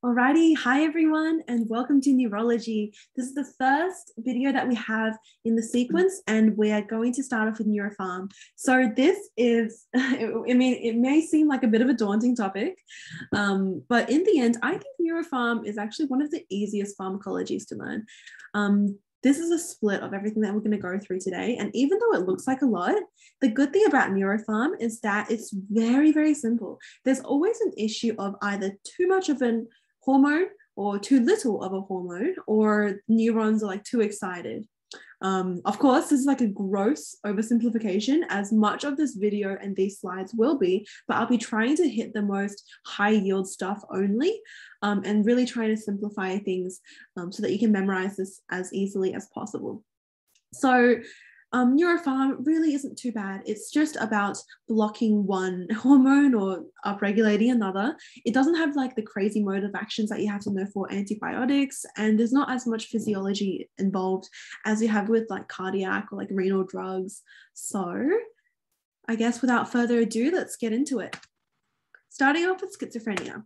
Alrighty, hi everyone, and welcome to Neurology. This is the first video that we have in the sequence, and we are going to start off with Neuropharm. So this is, it may seem like a bit of a daunting topic, but in the end, I think Neuropharm is actually one of the easiest pharmacologies to learn. This is a split of everything that we're going to go through today. And even though it looks like a lot, the good thing about Neuropharm is that it's very, very simple. There's always an issue of either too much of an hormone or too little of a hormone, or neurons are like too excited. Of course, this is like a gross oversimplification, as much of this video and these slides will be, but I'll be trying to hit the most high yield stuff only, and really trying to simplify things so that you can memorize this as easily as possible. So Neuropharm really isn't too bad. It's just about blocking one hormone or upregulating another. It doesn't have like the crazy mode of actions that you have to know for antibiotics, and there's not as much physiology involved as you have with like cardiac or like renal drugs. So I guess without further ado, let's get into it. Starting off with schizophrenia.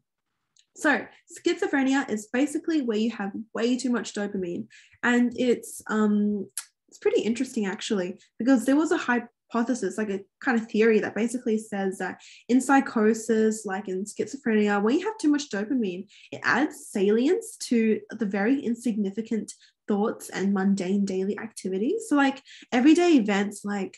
So schizophrenia is basically where you have way too much dopamine, and it's pretty interesting actually, because there was a hypothesis, like a kind of theory that basically says that in psychosis, like in schizophrenia, when you have too much dopamine, it adds salience to the very insignificant thoughts and mundane daily activities. So like everyday events, like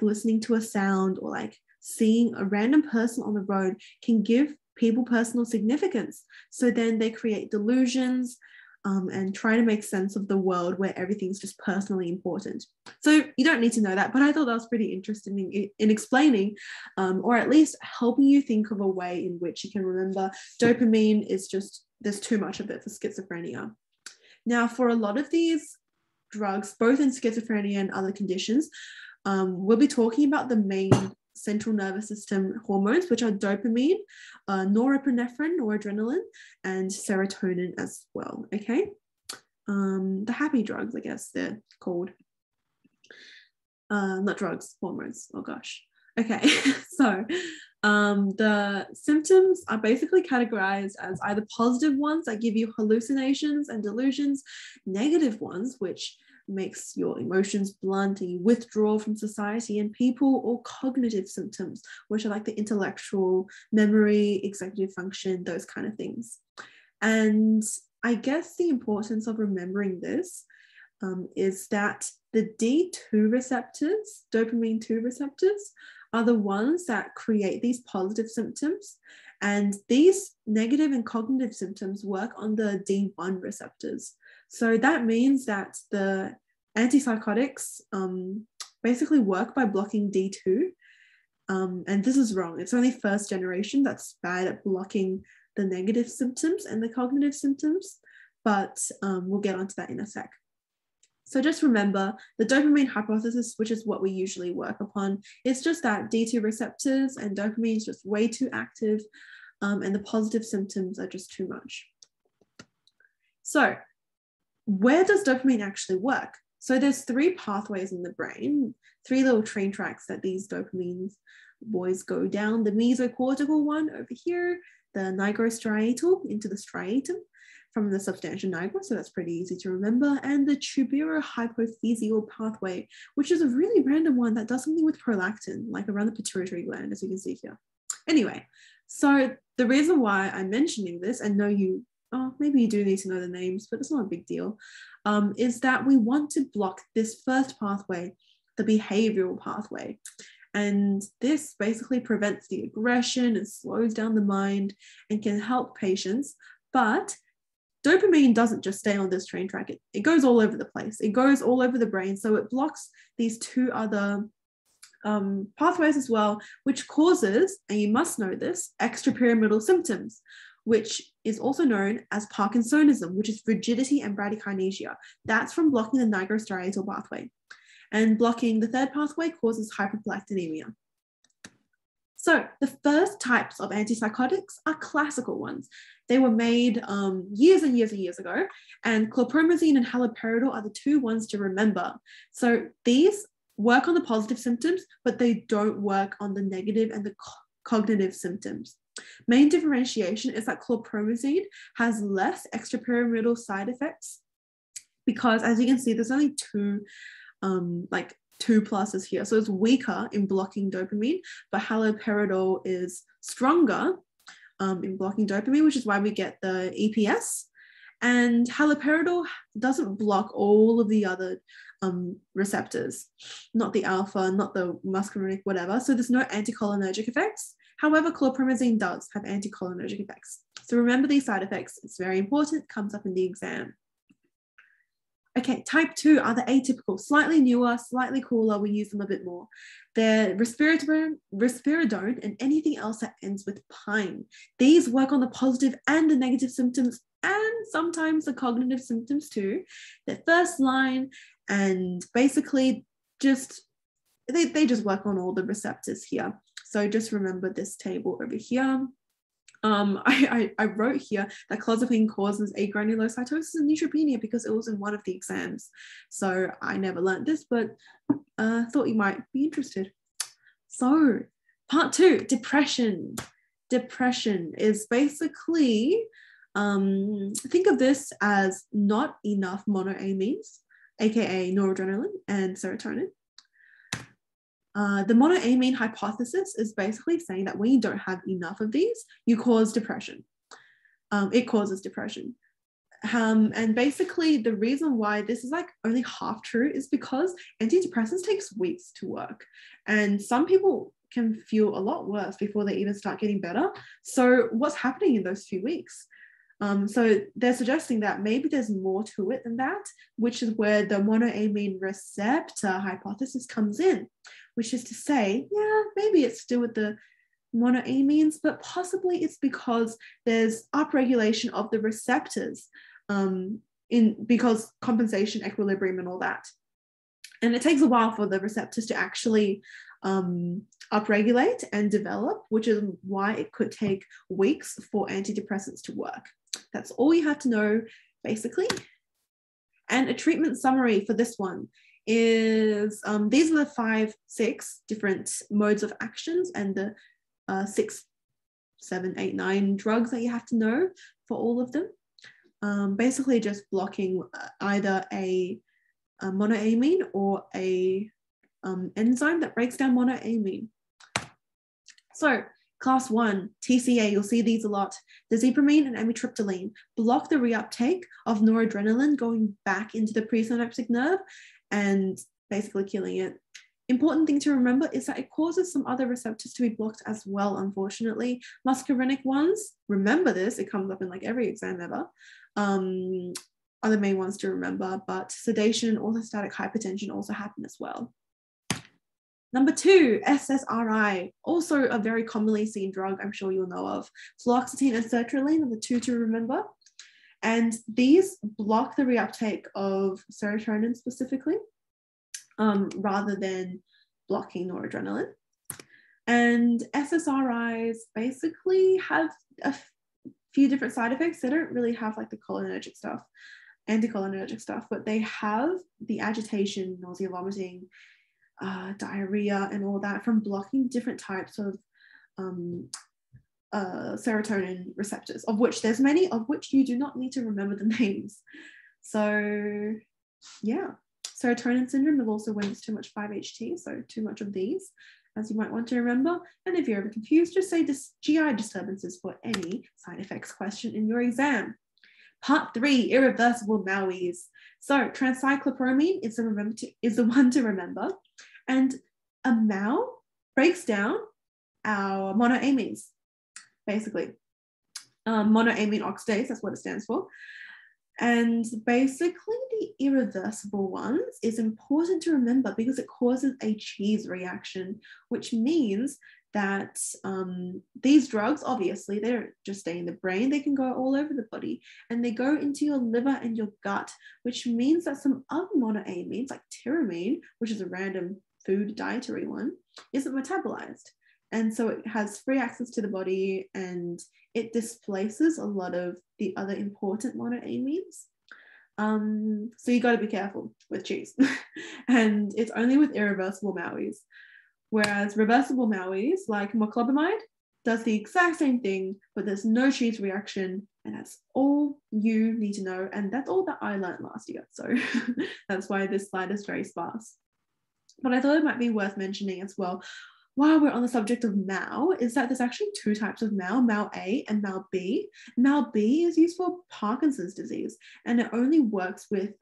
listening to a sound or like seeing a random person on the road can give people personal significance. So then they create delusions, and try to make sense of the world where everything's just personally important. So you don't need to know that, but I thought that was pretty interesting in explaining, or at least helping you think of a way in which you can remember dopamine is just, there's too much of it for schizophrenia. Now, for a lot of these drugs, both in schizophrenia and other conditions, we'll be talking about the main central nervous system hormones, which are dopamine, norepinephrine or adrenaline, and serotonin as well. Okay, the happy drugs, I guess they're called. Not drugs, hormones. Oh gosh. Okay, so the symptoms are basically categorized as either positive ones that give you hallucinations and delusions, negative ones which makes your emotions blunt and you withdraw from society and people, or cognitive symptoms, which are like the intellectual, memory, executive function, those kind of things. And I guess the importance of remembering this is that the D2 receptors, dopamine 2 receptors, are the ones that create these positive symptoms, and these negative and cognitive symptoms work on the D1 receptors. So that means that the antipsychotics basically work by blocking D2. And this is wrong. It's only first generation that's bad at blocking the negative symptoms and the cognitive symptoms, but we'll get onto that in a sec. So just remember the dopamine hypothesis, which is what we usually work upon. It's just that D2 receptors and dopamine is just way too active, and the positive symptoms are just too much. So where does dopamine actually work? So there's 3 pathways in the brain, 3 little train tracks that these dopamine boys go down. The mesocortical one over here, the nigrostriatal into the striatum from the substantia nigra, so that's pretty easy to remember, and the tuberohypophyseal pathway, which is a really random one that does something with prolactin, like around the pituitary gland, as you can see here. Anyway, so the reason why I'm mentioning this, and maybe you do need to know the names, but it's not a big deal, is that we want to block this first pathway, the behavioral pathway. And this basically prevents the aggression and slows down the mind and can help patients. But dopamine doesn't just stay on this train track. It goes all over the place. It goes all over the brain. So it blocks these 2 other pathways as well, which causes, and you must know this, extrapyramidal symptoms, which is also known as Parkinsonism, which is rigidity and bradykinesia. That's from blocking the nigrostriatal pathway. And blocking the 3rd pathway causes hyperprolactinemia. So the first types of antipsychotics are classical ones. They were made years and years and years ago, and chlorpromazine and haloperidol are the 2 ones to remember. So these work on the positive symptoms, but they don't work on the negative and the cognitive symptoms. Main differentiation is that chlorpromazine has less extrapyramidal side effects because, as you can see, there's only two pluses here. So it's weaker in blocking dopamine, but haloperidol is stronger in blocking dopamine, which is why we get the EPS. And haloperidol doesn't block all of the other receptors, not the alpha, not the muscarinic, whatever. So there's no anticholinergic effects. However, chlorpromazine does have anticholinergic effects. So remember these side effects. It's very important. It comes up in the exam. Okay, type 2 are the atypical, slightly newer, slightly cooler. We use them a bit more. They're risperidone and anything else that ends with pine. These work on the positive and the negative symptoms and sometimes the cognitive symptoms too. They're first line and basically just, they just work on all the receptors here. So just remember this table over here. I wrote here that clozapine causes agranulocytosis and neutropenia because it was in one of the exams. So I never learned this, but thought you might be interested. So part 2, depression. Depression is basically, think of this as not enough monoamines, aka noradrenaline and serotonin. The monoamine hypothesis is basically saying that when you don't have enough of these, you cause depression. It causes depression. And basically the reason why this is like only half true is because antidepressants takes weeks to work. And some people can feel a lot worse before they even start getting better. So what's happening in those few weeks? So they're suggesting that maybe there's more to it than that, which is where the monoamine receptor hypothesis comes in, which is to say, yeah, maybe it's to do with the monoamines, but possibly it's because there's upregulation of the receptors because compensation, equilibrium, and all that. And it takes a while for the receptors to actually upregulate and develop, which is why it could take weeks for antidepressants to work. That's all you have to know, basically. And a treatment summary for this one is, these are the 6 different modes of actions and the 6, 7, 8, 9 drugs that you have to know for all of them. Basically just blocking either a monoamine or a enzyme that breaks down monoamine. So class 1, TCA, you'll see these a lot. Dopamine and amitriptyline block the reuptake of noradrenaline going back into the presynaptic nerve and basically killing it. Important thing to remember is that it causes some other receptors to be blocked as well, unfortunately. Muscarinic ones, remember this, it comes up in like every exam ever, are the main ones to remember, but sedation and orthostatic hypertension also happen as well. Number 2, SSRI, also a very commonly seen drug I'm sure you'll know of. Fluoxetine and sertraline are the 2 to remember. And these block the reuptake of serotonin specifically, rather than blocking noradrenaline. And SSRIs basically have a few different side effects. They don't really have like the cholinergic stuff, anticholinergic stuff, but they have the agitation, nausea, vomiting, diarrhea and all that from blocking different types of serotonin receptors, of which there's many, of which you do not need to remember the names. So yeah, serotonin syndrome is also when there's too much 5-HT, so too much of these, as you might want to remember. And if you're ever confused, just say GI disturbances for any side effects question in your exam. Part 3, irreversible MAOIs. So tricyclopramine is the one to remember. And a MAO breaks down our monoamines, basically. Monoamine oxidase, that's what it stands for. And basically the irreversible ones is important to remember because it causes a cheese reaction, which means that these drugs, obviously, they don't just stay in the brain, they can go all over the body and they go into your liver and your gut, which means that some other monoamines like tyramine, which is a random food dietary one, isn't metabolized. And so it has free access to the body and it displaces a lot of the other important monoamines. So you got to be careful with cheese. And it's only with irreversible MAOIs. Whereas reversible MAOIs like moclobamide, does the exact same thing, but there's no cheese reaction, and that's all you need to know. And that's all that I learned last year. So that's why this slide is very sparse. But I thought it might be worth mentioning as well, while we're on the subject of MAO, is that there's actually two types of MAO, MAO-A and MAO-B. MAO-B is used for Parkinson's disease, and it only works with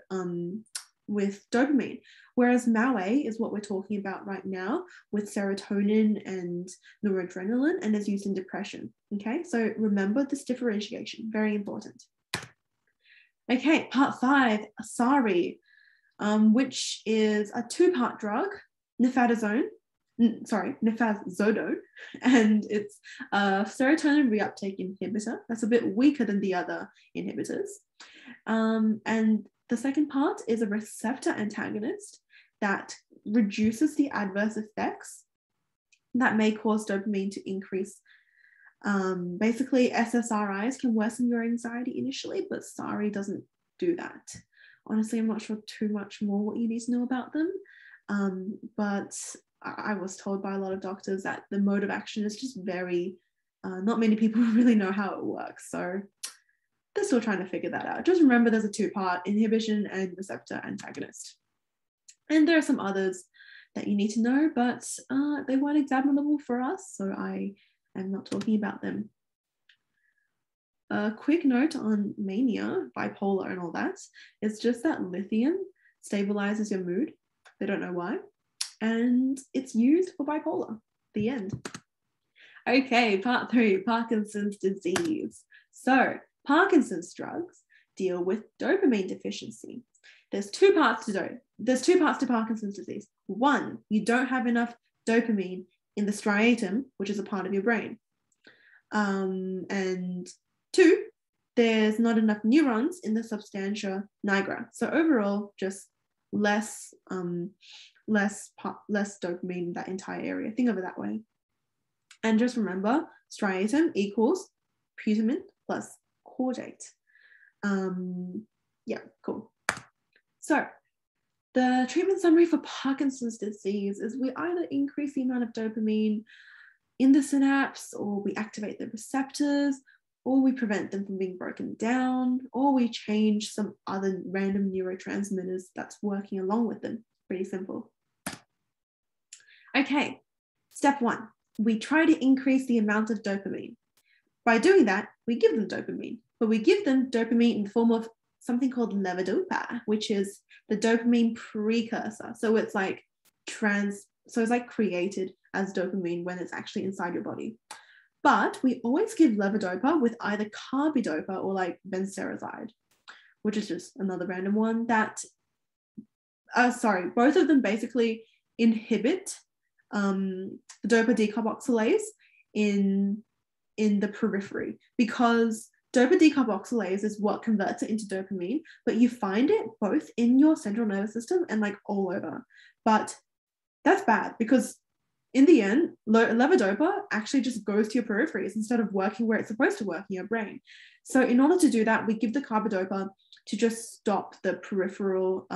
dopamine, whereas MAO-A is what we're talking about right now with serotonin and noradrenaline, and is used in depression. Okay, so remember this differentiation, very important. Okay, part 5, SARI, which is a 2-part drug, nifadazone, and it's a serotonin reuptake inhibitor. That's a bit weaker than the other inhibitors. And the second part is a receptor antagonist that reduces the adverse effects that may cause dopamine to increase. Basically, SSRIs can worsen your anxiety initially, but SARI doesn't do that. Honestly, I'm not sure too much more what you need to know about them, but I was told by a lot of doctors that the mode of action is just very, not many people really know how it works. So they're still trying to figure that out. Just remember there's a 2-part, inhibition and receptor antagonist. And there are some others that you need to know, but they weren't examinable for us, so I am not talking about them. A quick note on mania, bipolar and all that, it's just that lithium stabilizes your mood. They don't know why. And it's used for bipolar. The end. Okay, part 3, Parkinson's disease. So Parkinson's drugs deal with dopamine deficiency. There's two parts to Parkinson's disease. 1, you don't have enough dopamine in the striatum, which is a part of your brain. And 2, there's not enough neurons in the substantia nigra. So overall, just less dopamine in that entire area. Think of it that way. And just remember, striatum equals putamen plus caudate. Yeah, cool. So the treatment summary for Parkinson's disease is we either increase the amount of dopamine in the synapse, or we activate the receptors, or we prevent them from being broken down, or we change some other random neurotransmitters that's working along with them. Pretty simple. Okay, step 1, we try to increase the amount of dopamine. By doing that, we give them dopamine, but we give them dopamine in the form of something called levodopa, which is the dopamine precursor. So it's like created as dopamine when it's actually inside your body. But we always give levodopa with either carbidopa or like benserazide, which is just another random one that, both of them basically inhibit the dopa decarboxylase in the periphery, because dopa decarboxylase is what converts it into dopamine, but you find it both in your central nervous system and like all over. But that's bad, because in the end, levodopa actually just goes to your peripheries instead of working where it's supposed to work in your brain. So in order to do that, we give the carbidopa to just stop the peripheral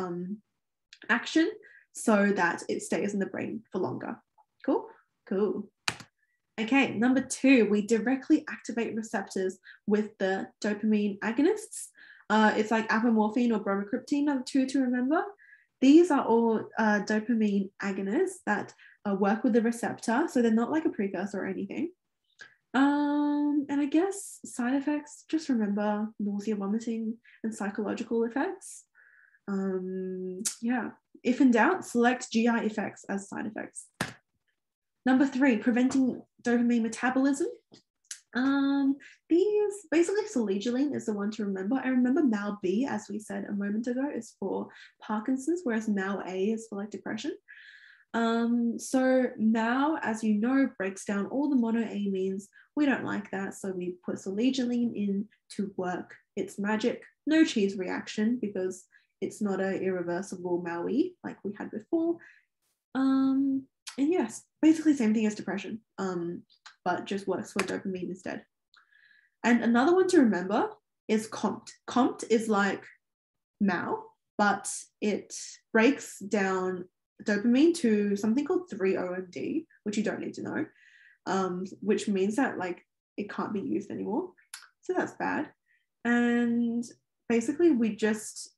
action so that it stays in the brain for longer. Cool? Cool. Okay, number 2, we directly activate receptors with the dopamine agonists. It's like apomorphine or bromocriptine are the 2 to remember. These are all dopamine agonists that work with the receptor, so they're not like a precursor or anything. And I guess side effects, just remember nausea, vomiting, and psychological effects. Yeah, if in doubt, select GI effects as side effects. Number 3, preventing dopamine metabolism. These, basically Selegiline is the one to remember. I remember MAO-B, as we said a moment ago, is for Parkinson's, whereas MAO-A is for like depression. So MAO, as you know, breaks down all the monoamines. We don't like that, so we put Selegiline in to work its magic. No cheese reaction, because it's not an irreversible MAOI like we had before. And yes, basically same thing as depression, but just works for dopamine instead. And another one to remember is COMT. COMT is like MAO, but it breaks down dopamine to something called 3-OMD, which you don't need to know. which means that like it can't be used anymore. So that's bad. And basically we just,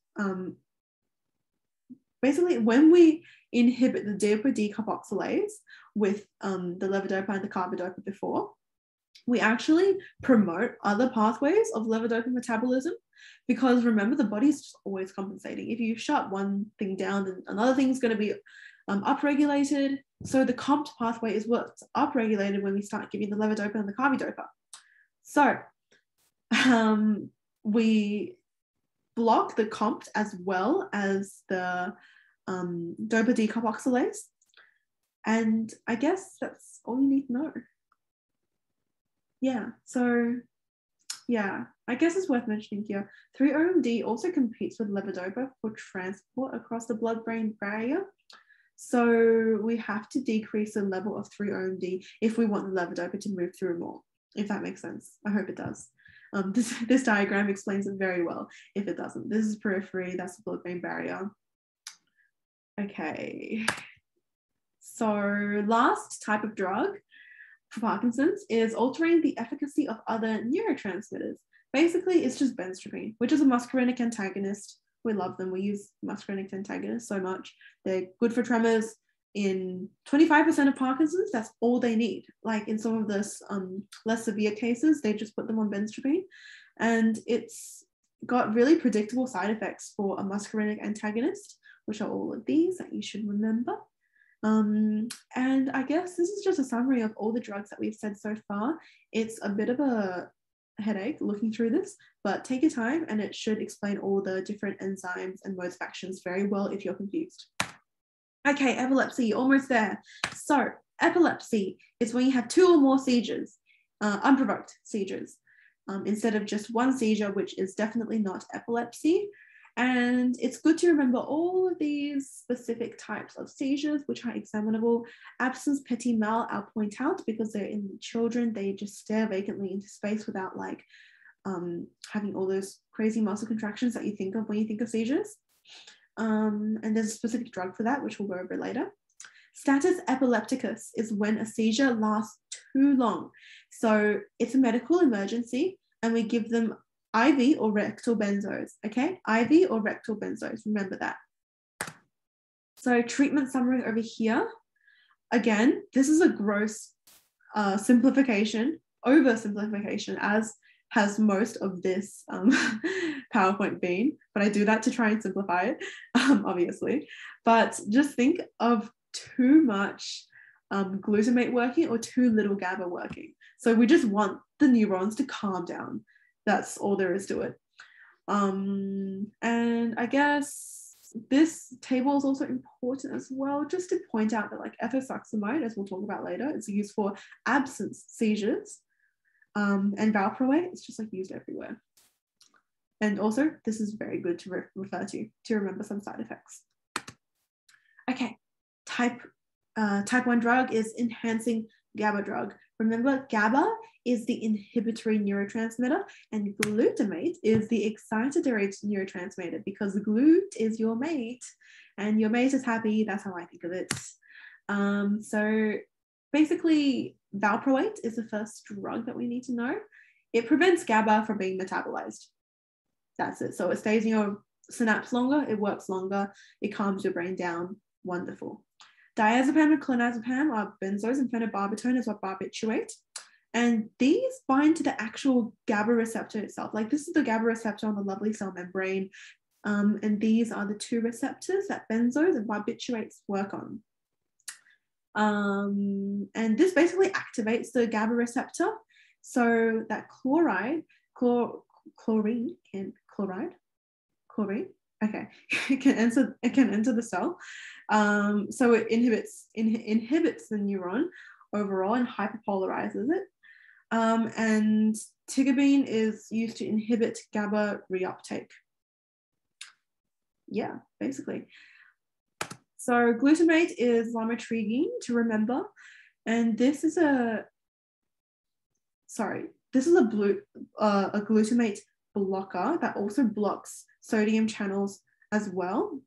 basically when we inhibit the DOPA decarboxylase with the levodopa and the carbidopa before, we actually promote other pathways of levodopa metabolism, because remember, the body's just always compensating. If you shut one thing down, then another thing's going to be upregulated. So the COMT pathway is what's upregulated when we start giving the levodopa and the carbidopa. So we block the COMT as well as the DOPA decarboxylase. And I guess that's all you need to know. Yeah, so yeah, I guess it's worth mentioning here. 3-OMD also competes with levodopa for transport across the blood-brain barrier. So we have to decrease the level of 3-OMD if we want the levodopa to move through more, if that makes sense. I hope it does. This diagram explains it very well. If it doesn't, this is periphery, that's the blood-brain barrier. Okay, so last type of drug for Parkinson's is altering the efficacy of other neurotransmitters. Basically, it's just benztropine, which is a muscarinic antagonist. We love them. We use muscarinic antagonists so much. They're good for tremors. In 25% of Parkinson's, that's all they need. Like in some of this less severe cases, they just put them on benztropine. And it's got really predictable side effects for a muscarinic antagonist, which are all of these that you should remember. And I guess this is just a summary of all the drugs that we've said so far. It's a bit of a headache looking through this, but take your time and it should explain all the different enzymes and modes of actions very well if you're confused. Okay, epilepsy, almost there. So epilepsy is when you have 2 or more seizures, unprovoked seizures, instead of just one seizure, which is definitely not epilepsy. And it's good to remember all of these specific types of seizures, which are examinable. Absence petit mal, I'll point out, because they're in children, they just stare vacantly into space without like having all those crazy muscle contractions that you think of when you think of seizures. And there's a specific drug for that, which we'll go over later. Status epilepticus is when a seizure lasts too long. So it's a medical emergency and we give them IV or rectal benzos, okay? IV or rectal benzos, remember that. So treatment summary over here. Again, this is a gross simplification, oversimplification, as has most of this PowerPoint been, but I do that to try and simplify it, obviously. But just think of too much glutamate working or too little GABA working. So we just want the neurons to calm down. That's all there is to it. And I guess this table is also important as well, just to point out that like ethosuximide, as we'll talk about later, is used for absence seizures. And valproate is just like used everywhere. And also, this is very good to refer to remember some side effects. Okay, type 1 drug is enhancing GABA drug. Remember, GABA is the inhibitory neurotransmitter and glutamate is the excitatory neurotransmitter, because glut is your mate and your mate is happy. That's how I think of it. So basically, valproate is the first drug that we need to know. It prevents GABA from being metabolized. That's it. So it stays in your synapse longer, it works longer, it calms your brain down. Wonderful. Diazepam and clonazepam are benzos and phenobarbital is what barbiturate. And these bind to the actual GABA receptor itself. Like this is the GABA receptor on the lovely cell membrane. And these are the 2 receptors that benzos and barbiturates work on. And this basically activates the GABA receptor so that chlorine, okay, it can enter the cell. So it inhibits the neuron overall and hyperpolarizes it. And tigabine is used to inhibit GABA reuptake. Yeah, basically. So glutamate is lamotrigine, to remember, and this is a glutamate blocker that also blocks sodium channels as well,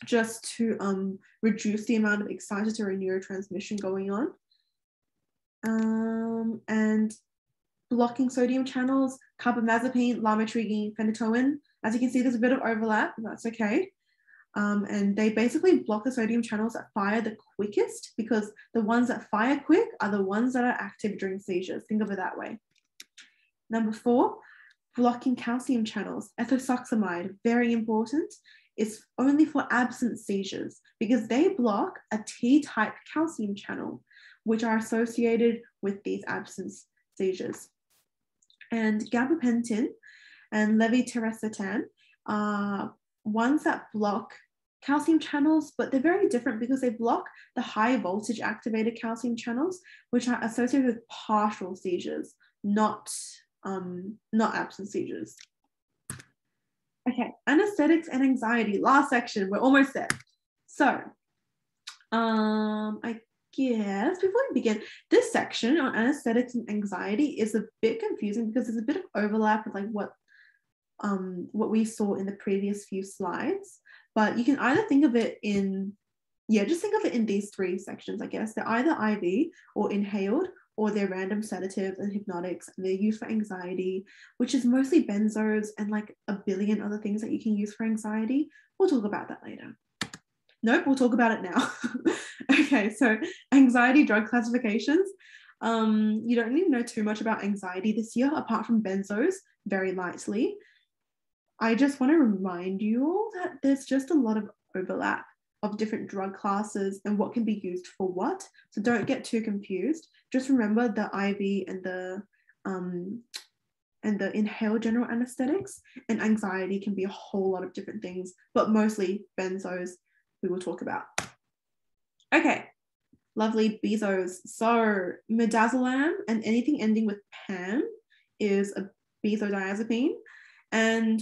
just to reduce the amount of excitatory neurotransmission going on. And blocking sodium channels, carbamazepine, lamotrigine, phenytoin. As you can see, there's a bit of overlap, but that's okay. And they basically block the sodium channels that fire the quickest, because the ones that fire quick are the ones that are active during seizures. Think of it that way. Number 4, blocking calcium channels. Ethosuximide, very important. It's only for absent seizures because they block a T-type calcium channel, which are associated with these absent seizures. And gabapentin and levetiracetam are ones that block calcium channels, but they're very different because they block the high voltage activated calcium channels, which are associated with partial seizures, not absent seizures. Okay, anesthetics and anxiety, last section, we're almost there. So I guess before we begin, this section on anesthetics and anxiety is a bit confusing because there's a bit of overlap with like what we saw in the previous few slides, but you can either think of it in, just think of it in these 3 sections, I guess. They're either IV or inhaled, or they're random sedatives and hypnotics, and they're used for anxiety, which is mostly benzos and like a billion other things that you can use for anxiety. We'll talk about that later. Nope, we'll talk about it now. Okay, so anxiety drug classifications. You don't need to know too much about anxiety this year, apart from benzos, very lightly. I just want to remind you all that there's just a lot of overlap of different drug classes and what can be used for what. So don't get too confused. Just remember the IV and the inhaled general anesthetics, and anxiety can be a whole lot of different things, but mostly benzos we will talk about. Okay, lovely bezos. So midazolam and anything ending with PAM is a benzodiazepine. And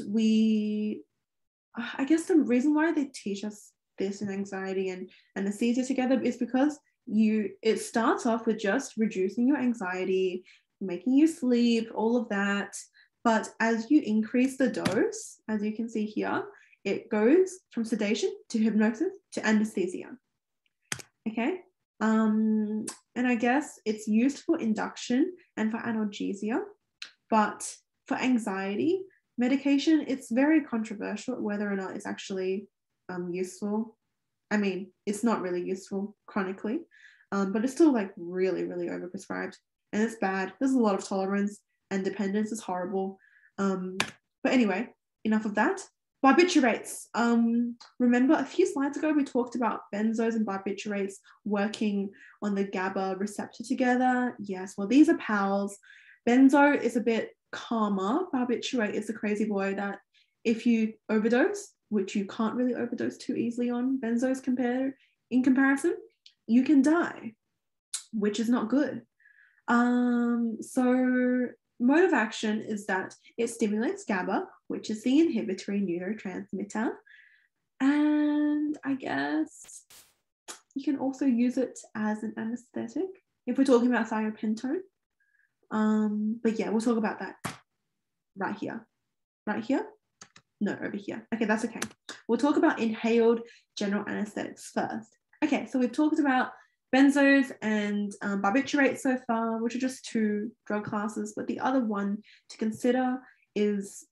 I guess the reason why they teach us this in anxiety and anesthesia together is because it starts off with just reducing your anxiety, making you sleep, all of that. But as you increase the dose, as you can see here, it goes from sedation to hypnosis to anesthesia. Okay. And I guess it's used for induction and for analgesia, but for anxiety medication, it's very controversial whether or not it's actually useful. I mean, it's not really useful chronically, but it's still like really, really overprescribed, and it's bad. There's a lot of tolerance, and dependence is horrible. But anyway, enough of that. Barbiturates. Remember a few slides ago we talked about benzos and barbiturates working on the GABA receptor together. Yes, well, these are pals. Benzo is a bit calmer. Barbiturate is a crazy boy that if you overdose, which you can't really overdose too easily on benzos in comparison, you can die, which is not good. So mode of action is that it stimulates GABA, which is the inhibitory neurotransmitter. And I guess you can also use it as an anesthetic if we're talking about thiopentone. But yeah, we'll talk about that right here. Right here? No, over here. Okay, that's okay. We'll talk about inhaled general anesthetics first. Okay, so we've talked about benzos and barbiturates so far, which are just 2 drug classes, but the other one to consider is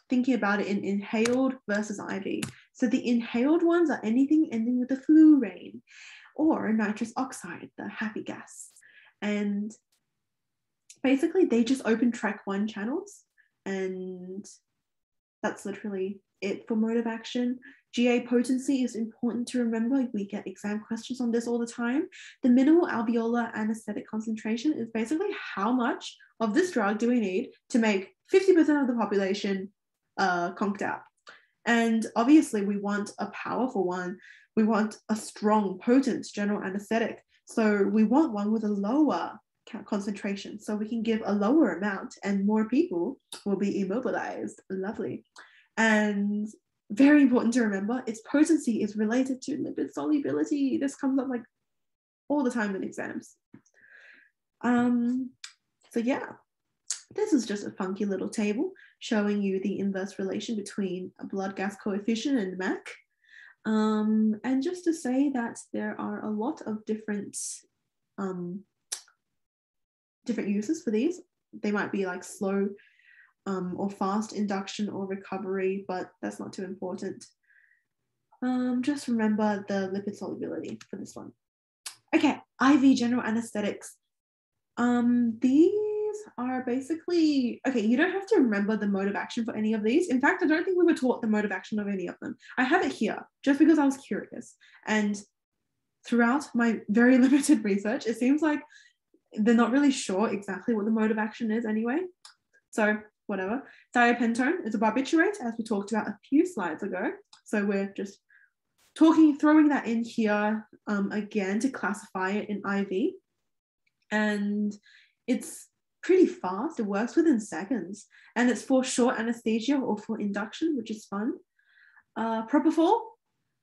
thinking about it in inhaled versus IV. So the inhaled ones are anything ending with a fluorine or nitrous oxide, the happy gas. And basically they just open track 1 channels, and that's literally it for mode of action. GA potency is important to remember. We get exam questions on this all the time. The minimal alveolar anesthetic concentration is basically how much of this drug do we need to make 50% of the population conked out. And obviously we want a powerful one. We want a strong, potent general anesthetic. So we want one with a lower concentration, so we can give a lower amount and more people will be immobilized. Lovely. And very important to remember, its potency is related to lipid solubility. This comes up like all the time in exams. So yeah, this is just a funky little table showing you the inverse relation between a blood gas coefficient and MAC. And just to say that there are a lot of different different uses for these. They might be like slow or fast induction or recovery, but that's not too important. Just remember the lipid solubility for this one. Okay, IV general anesthetics. These are basically, okay, you don't have to remember the mode of action for any of these. In fact, I don't think we were taught the mode of action of any of them. I have it here just because I was curious. And throughout my very limited research, it seems like they're not really sure exactly what the mode of action is anyway. So whatever. Thiopentone is a barbiturate, as we talked about a few slides ago. So we're just throwing that in here again to classify it in IV. And it's pretty fast. It works within seconds. And it's for short anesthesia or for induction, which is fun. Propofol,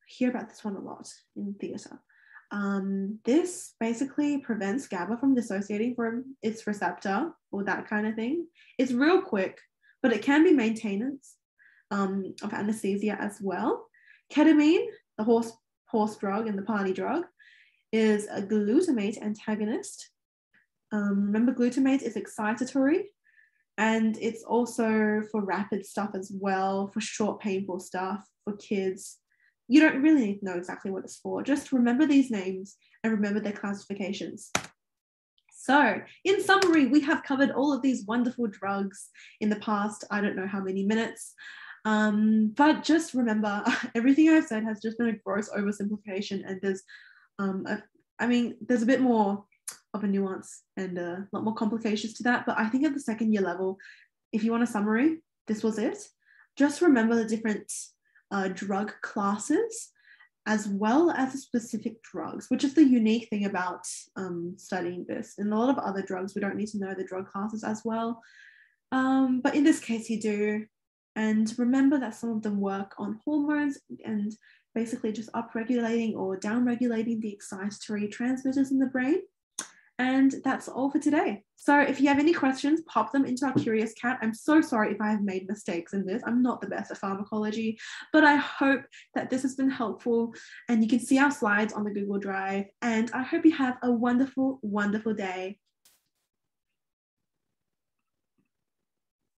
hear about this one a lot in theatre. This basically prevents GABA from dissociating from its receptor or that kind of thing. It's real quick, but it can be maintenance of anesthesia as well. Ketamine, the horse drug and the party drug, is a glutamate antagonist. Remember, glutamate is excitatory, and it's also for rapid stuff as well, for short, painful stuff, for kids. You don't really need to know exactly what it's for. Just remember these names and remember their classifications. So, in summary, we have covered all of these wonderful drugs in the past, I don't know how many minutes. But just remember, everything I've said has just been a gross oversimplification, and there's, there's a bit more of a nuance and a lot more complications to that. But I think at the second year level, if you want a summary, this was it. Just remember the different drug classes as well as the specific drugs, which is the unique thing about studying this. In a lot of other drugs, we don't need to know the drug classes as well. But in this case, you do. And remember that some of them work on hormones and basically just upregulating or downregulating the excitatory transmitters in the brain. And that's all for today. So if you have any questions, pop them into our Curious Cat. I'm so sorry if I have made mistakes in this. I'm not the best at pharmacology, but I hope that this has been helpful, and you can see our slides on the Google Drive. And I hope you have a wonderful, wonderful day.